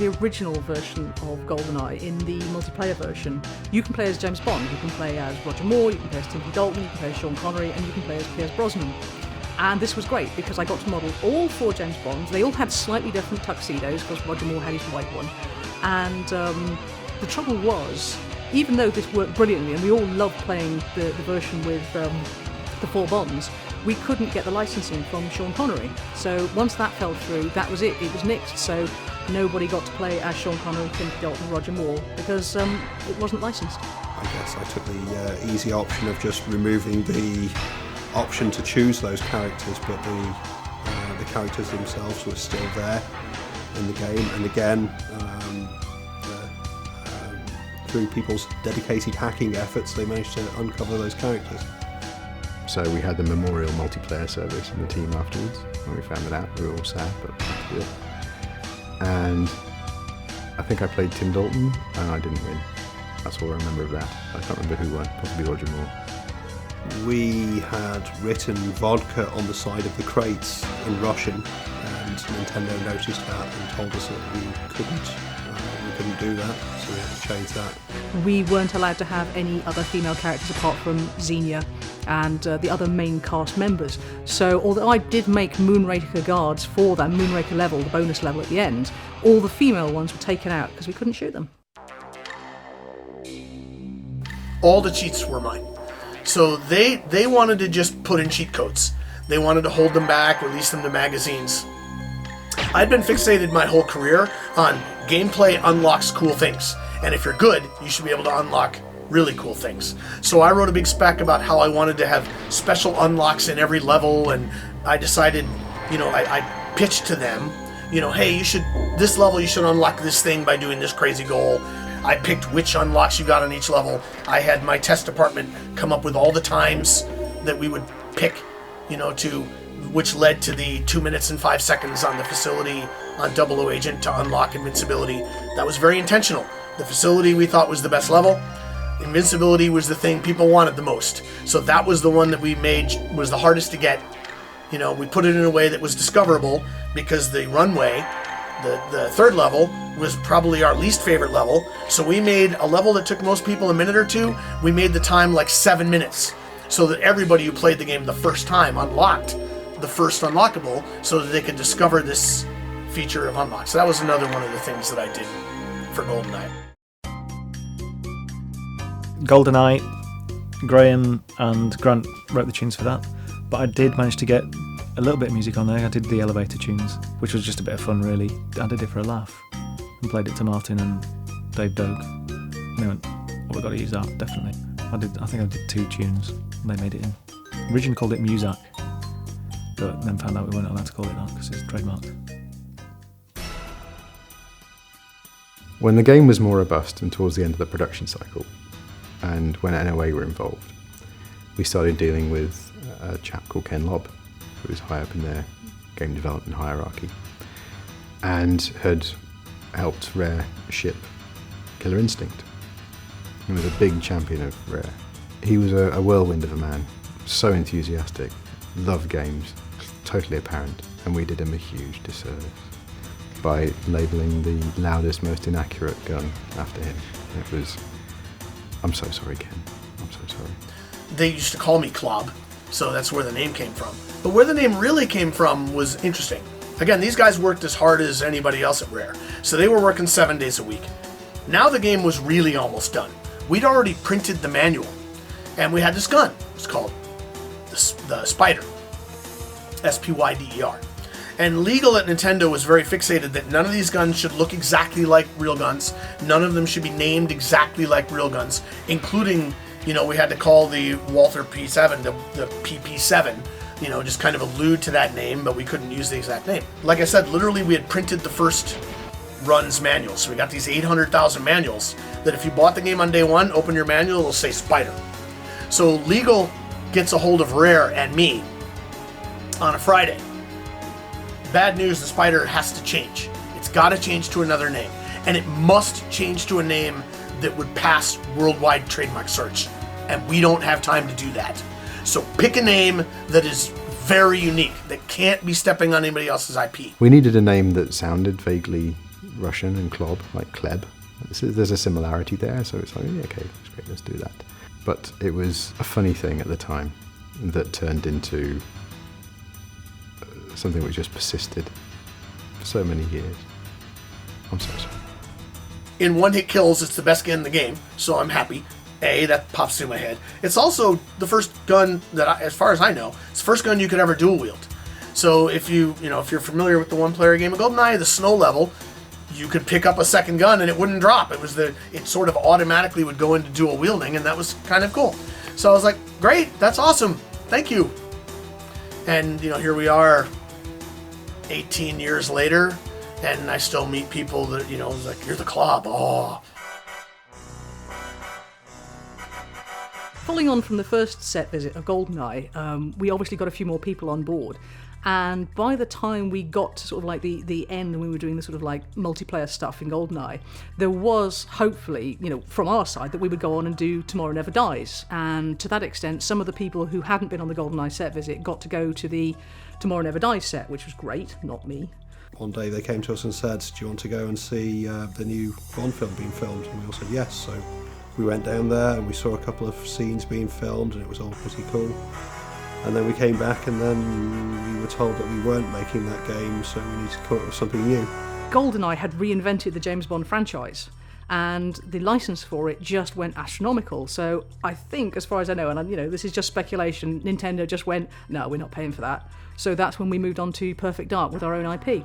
the original version of GoldenEye, in the multiplayer version, you can play as James Bond, you can play as Roger Moore, you can play as Timothy Dalton, you can play as Sean Connery, and you can play as Pierce Brosnan. And this was great because I got to model all 4 James Bonds. They all had slightly different tuxedos because Roger Moore had his white one. And the trouble was, even though this worked brilliantly and we all loved playing the version with the 4 Bonds, we couldn't get the licensing from Sean Connery. So once that fell through, that was it. It was nixed. So nobody got to play as Sean Connery, Timothy Dalton, and Roger Moore because it wasn't licensed. I guess I took the easy option of just removing the option to choose those characters, but the characters themselves were still there in the game, and again through people's dedicated hacking efforts they managed to uncover those characters. So we had the memorial multiplayer service in the team afterwards. When we found it out, we were all sad, but good. And I think I played Tim Dalton and I didn't win. That's all I remember of that. I can't remember who won, possibly Roger Moore. We had written vodka on the side of the crates in Russian, and Nintendo noticed that and told us that we couldn't do that, so we had to change that. We weren't allowed to have any other female characters apart from Xenia and the other main cast members. So although I did make Moonraker guards for that Moonraker level, the bonus level at the end, all the female ones were taken out because we couldn't shoot them. All the cheats were mine. So they wanted to just put in cheat codes. They wanted to hold them back, release them to magazines. I'd been fixated my whole career on gameplay unlocks cool things. And if you're good, you should be able to unlock really cool things. So I wrote a big spec about how I wanted to have special unlocks in every level, and I decided, I pitched to them, hey, this level you should unlock this thing by doing this crazy goal. I picked which unlocks you got on each level. I had my test department come up with all the times that we would pick, to which led to the 2 minutes and 5 seconds on the facility on 00 Agent to unlock invincibility. That was very intentional. The facility we thought was the best level. Invincibility was the thing people wanted the most. So that was the one that we made was the hardest to get. We put it in a way that was discoverable because the runway, the third level, was probably our least favorite level. So we made a level that took most people a minute or two. We made the time like 7 minutes so that everybody who played the game the first time unlocked the first unlockable so that they could discover this feature of unlock. So that was another one of the things that I did for GoldenEye. GoldenEye, Graham and Grant wrote the tunes for that, but I did manage to get a little bit of music on there. I did the elevator tunes, which was just a bit of fun really. I did it for a laugh and played it to Martin and Dave Doak. And they went, oh, we've got to use that, definitely. I think I did 2 tunes and they made it in. Originally called it Muzak, but then found out we weren't allowed to call it that because it's trademarked. When the game was more robust and towards the end of the production cycle, and when NOA were involved, we started dealing with a chap called Ken Lobb, who was high up in their game development hierarchy, and had helped Rare ship Killer Instinct. He was a big champion of Rare. He was a whirlwind of a man, so enthusiastic, loved games, totally apparent, and we did him a huge disservice by labelling the loudest, most inaccurate gun after him. It was... I'm so sorry, Ken. I'm so sorry. They used to call me Klob, so that's where the name came from. But where the name really came from was interesting. Again, these guys worked as hard as anybody else at Rare, so they were working 7 days a week. Now the game was really almost done. We'd already printed the manual, and we had this gun. It's called the Spider, Spyder. And legal at Nintendo was very fixated that none of these guns should look exactly like real guns. None of them should be named exactly like real guns, including, we had to call the Walther P7 the PP7, just kind of allude to that name, but we couldn't use the exact name. Like I said, literally we had printed the first run's manuals. So we got these 800,000 manuals that if you bought the game on day one, open your manual, it'll say Spider. So legal gets a hold of Rare and me on a Friday. Bad news, the Spider has to change. It's got to change to another name. And it must change to a name that would pass worldwide trademark search. And we don't have time to do that. So pick a name that is very unique, that can't be stepping on anybody else's IP. We needed a name that sounded vaguely Russian and Klob, like Kleb. There's a similarity there, so it's like, yeah, okay, that's great, let's do that. But it was a funny thing at the time that turned into something which just persisted for so many years. I'm so sorry. In one-hit kills, it's the best gun in the game, so I'm happy. That pops through my head. It's also the first gun that, as far as I know, it's the first gun you could ever dual wield. So if you're familiar with the one-player game of GoldenEye, the snow level, you could pick up a second gun and it wouldn't drop. It sort of automatically would go into dual wielding, and that was kind of cool. So I was like, great, that's awesome, thank you. And here we are, 18 years later, and I still meet people that like, you're the Klob. Oh. Following on from the first set visit of GoldenEye, we obviously got a few more people on board. And by the time we got to sort of like the end and we were doing the sort of like multiplayer stuff in GoldenEye, there was hopefully, from our side, that we would go on and do Tomorrow Never Dies. And to that extent, some of the people who hadn't been on the GoldenEye set visit got to go to the Tomorrow Never Dies set, which was great, not me. One day they came to us and said, do you want to go and see the new Bond film being filmed? And we all said yes. So we went down there and we saw a couple of scenes being filmed, and it was all pretty cool. And then we came back, and then we were told that we weren't making that game, so we need to come up with something new. GoldenEye had reinvented the James Bond franchise, and the license for it just went astronomical. So I think, as far as I know, and this is just speculation, Nintendo just went, no, we're not paying for that. So that's when we moved on to Perfect Dark with our own IP.